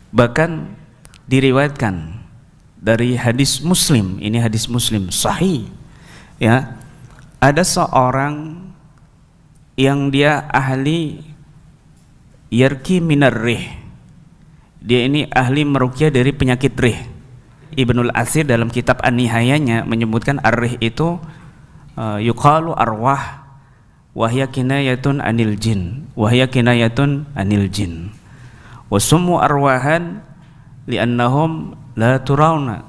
Bahkan diriwayatkan dari hadis Muslim, ini hadis Muslim sahih, ya, ada seorang yang dia ahli yarki minar rih, dia ini ahli meruqyah dari penyakit rih. Ibnul Athir dalam kitab An-Nihayanya menyebutkan ar-rih itu yuqalu arwah wahya kinayatun anil jin, wahya kinayatun anil jin, wasummu arwahan li'annahum la turawna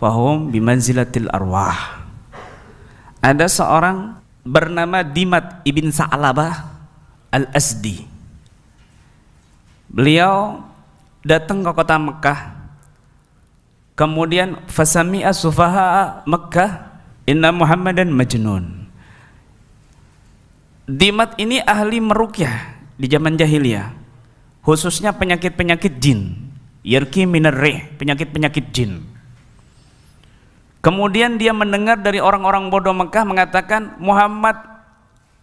fahum bimanzilatil arwah. Ada seorang bernama Dimat ibn Sa'labah al-Asdi. Beliau datang ke kota Mekah, kemudian fasami'a sufaha Mekah inna Muhammadan majnun. Dimat ini ahli meruqyah di zaman jahiliyah, khususnya penyakit-penyakit jin, yarki minar rih, penyakit-penyakit jin. Kemudian dia mendengar dari orang-orang bodoh Mekah mengatakan Muhammad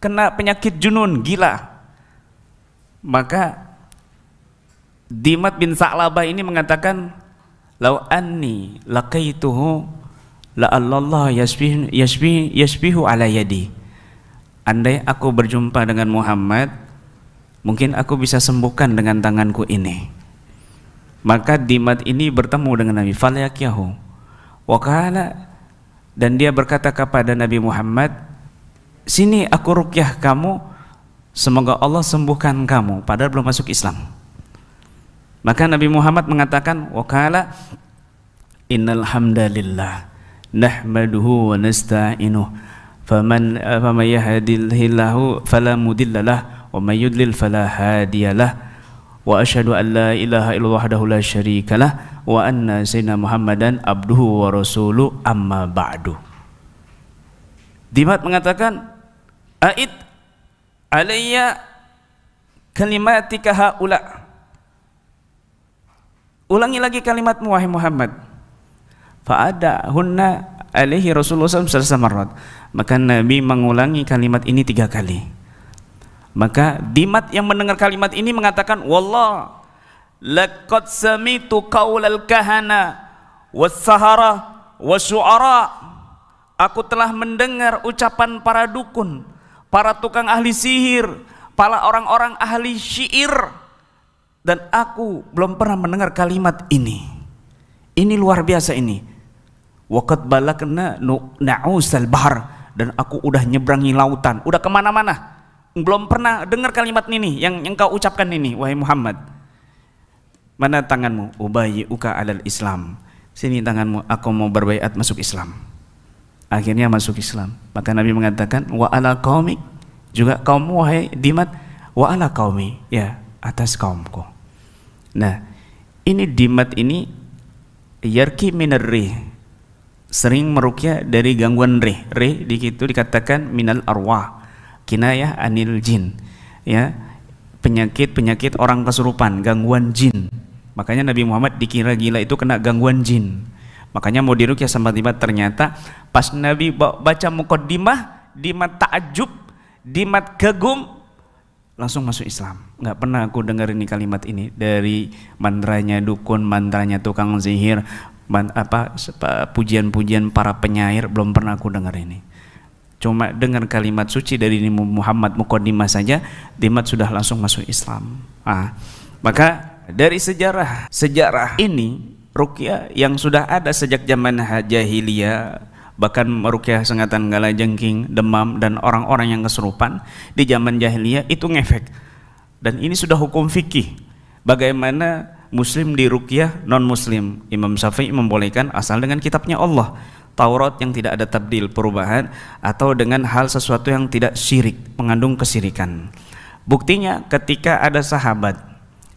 kena penyakit junun, gila. Maka Dimat bin Sa'labah ini mengatakan, lau anni laqaituhu la Allah yashbihu ala yadi. Andai aku berjumpa dengan Muhammad, mungkin aku bisa sembuhkan dengan tanganku ini. Maka Dimat ini bertemu dengan Nabi, falyakyahu wakala, dan dia berkata kepada Nabi Muhammad, sini aku ruqyah kamu, semoga Allah sembuhkan kamu, padahal belum masuk Islam. Maka Nabi Muhammad mengatakan, wakala innal hamdalillah nahmaduhu wa nasta'inuh faman yahdihillahu fala mudhillalah wa may yudlil fala hadiyalah wa asyhadu an la ilaha illallah wahdahu la syarikalah wa anna sayyidina Muhammadan abduhu wa rasuluh amma ba'du. Dimat mengatakan, a'id alayya kalimatika haula, ulangi lagi kalimatmu wahai Muhammad. Fa'ada hunna alaihi Rasulullah SAW. Maka Nabi mengulangi kalimat ini 3 kali. Maka Dimat yang mendengar kalimat ini mengatakan, wallah laqad samitu qaulal kahana was-sahara wasyu'ara. Aku telah mendengar ucapan para dukun, para tukang ahli sihir, para orang-orang ahli syair, dan aku belum pernah mendengar kalimat ini. Ini luar biasa ini. Waqad balagna na'usal bahr, dan aku udah nyebrangi lautan, udah kemana-mana, belum pernah dengar kalimat ini yang kau ucapkan ini wahai Muhammad. Mana tanganmu? Ubayyuka alal Islam. Sini tanganmu, aku mau berbaiat masuk Islam. Akhirnya masuk Islam. Maka Nabi mengatakan, wa ala qaumi, juga kaummu wahai Dimat, wa ala qaumi, ya, atas kaumku. Nah, ini Dimat ini yarki minar rih, sering meruqyah dari gangguan rih. Rih di situ dikatakan minal arwah, kinayah anil jin, ya, penyakit-penyakit orang kesurupan, gangguan jin. Makanya Nabi Muhammad dikira gila itu kena gangguan jin. Makanya mau diruqyah sama Dimat, ternyata pas Nabi baca muqaddimah, Dimat ta'ajub, Dimat kagum, langsung masuk Islam. Nggak pernah aku dengar ini kalimat ini dari mantranya dukun, mantranya tukang sihir, pujian-pujian para penyair, belum pernah aku dengar ini. Cuma dengar kalimat suci dari Muhammad muqaddimah saja, Dimat sudah langsung masuk Islam. Maka dari sejarah ini, ruqyah yang sudah ada sejak zaman jahiliyah, bahkan meruqyah sengatan kalajengking, demam, dan orang-orang yang kesurupan di zaman jahiliyah itu ngefek. Dan ini sudah hukum fikih, bagaimana muslim diruqyah non muslim. Imam Syafi'i membolehkan asal dengan kitabnya Allah, Taurat yang tidak ada tabdil, perubahan, atau dengan hal sesuatu yang tidak syirik, mengandung kesirikan. Buktinya ketika ada sahabat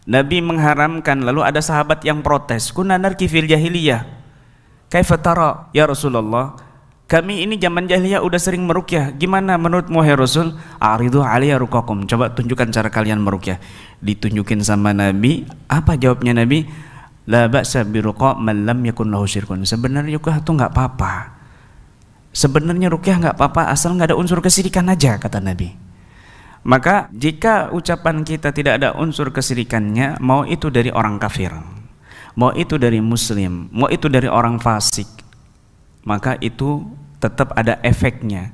Nabi mengharamkan, lalu ada sahabat yang protes, kunna narki fil jahiliyah kaifa tara ya Rasulullah, kami ini zaman jahiliyah udah sering meruqyah, gimana menurutmu wahai Rasul? Aridu alayya ruqakum, coba tunjukkan cara kalian meruqyah. Ditunjukin sama Nabi, apa jawabnya Nabi? La ba'sa biruqa man lam yakun lahu syirkun. Sebenarnya ruqyah itu nggak apa-apa. Sebenarnya ruqyah nggak apa-apa asal nggak ada unsur kesirikan aja, kata Nabi. Maka jika ucapan kita tidak ada unsur kesyirikannya, mau itu dari orang kafir, mau itu dari muslim, mau itu dari orang fasik, maka itu tetap ada efeknya.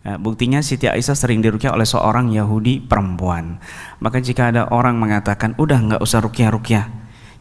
Buktinya Siti Aisyah sering diruqyah oleh seorang Yahudi perempuan. Maka jika ada orang mengatakan, udah nggak usah ruqyah,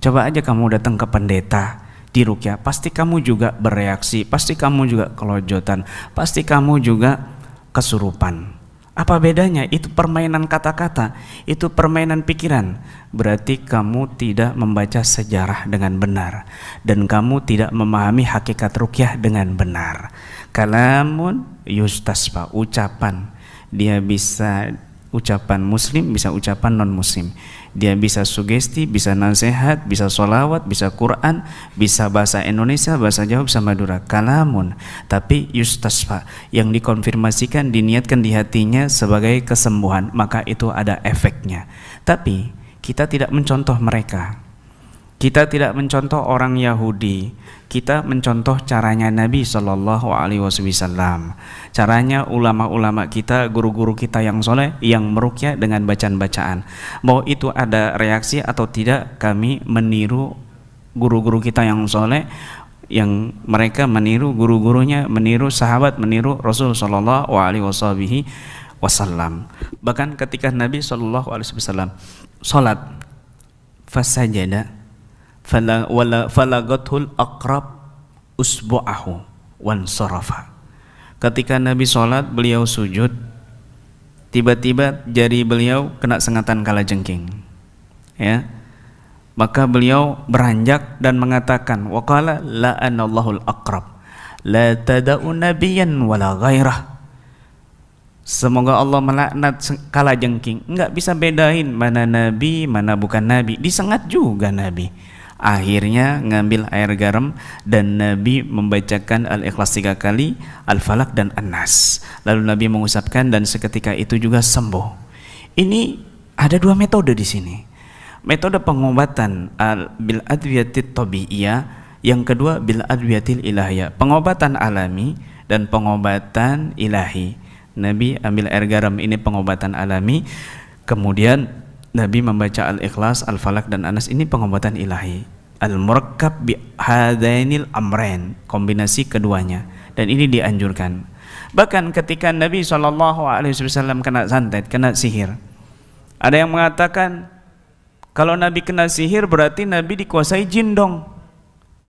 coba aja kamu datang ke pendeta diruqyah, pasti kamu juga bereaksi, pasti kamu juga kelojotan, pasti kamu juga kesurupan. Apa bedanya? Itu permainan kata-kata, itu permainan pikiran. Berarti kamu tidak membaca sejarah dengan benar, dan kamu tidak memahami hakikat ruqyah dengan benar. Kalamun yustasfa, ucapan. Dia bisa ucapan muslim, bisa ucapan non muslim. Dia bisa sugesti, bisa nasihat, bisa sholawat, bisa Quran, bisa bahasa Indonesia, bahasa Jawa, bisa Madura. Kalamun, tapi yustasfa, yang dikonfirmasikan, diniatkan di hatinya sebagai kesembuhan, maka itu ada efeknya. Tapi kita tidak mencontoh mereka, kita tidak mencontoh orang Yahudi, kita mencontoh caranya Nabi Shallallahu Alaihi Wasallam, caranya ulama-ulama kita, guru-guru kita yang soleh, yang meruqyah dengan bacaan-bacaan. Mau itu ada reaksi atau tidak, kami meniru guru-guru kita yang soleh, yang mereka meniru guru-gurunya, meniru sahabat, meniru Rasul Shallallahu Alaihi Wasallam. Bahkan ketika Nabi Shallallahu Alaihi Wasallam sholat, fasajada falagathul aqrab usbu'ahu wansarafa. Ketika Nabi sholat, beliau sujud, tiba-tiba jari beliau kena sengatan kalajengking, ya. Maka beliau beranjak dan mengatakan, waqala la'anallahul aqrab la tada'u nabiyyan wala ghairah. Semoga Allah melaknat kalajengking, enggak bisa bedain mana nabi mana bukan nabi, disengat juga Nabi. Akhirnya ngambil air garam dan Nabi membacakan Al-Ikhlas 3 kali, Al-Falaq dan An-Nas. Lalu Nabi mengusapkan dan seketika itu juga sembuh. Ini ada dua metode di sini. Metode pengobatan bil adwiyatit tabi'iyah, yang kedua bil adwiyatil ilahiyah, pengobatan alami dan pengobatan ilahi. Nabi ambil air garam, ini pengobatan alami. Kemudian Nabi membaca Al-Ikhlas, Al-Falaq dan An-Nas, ini pengobatan ilahi. Al-murakkab bi hadainil amrain, kombinasi keduanya, dan ini dianjurkan. Bahkan ketika Nabi SAW kena santet, kena sihir, ada yang mengatakan kalau Nabi kena sihir berarti Nabi dikuasai jin dong.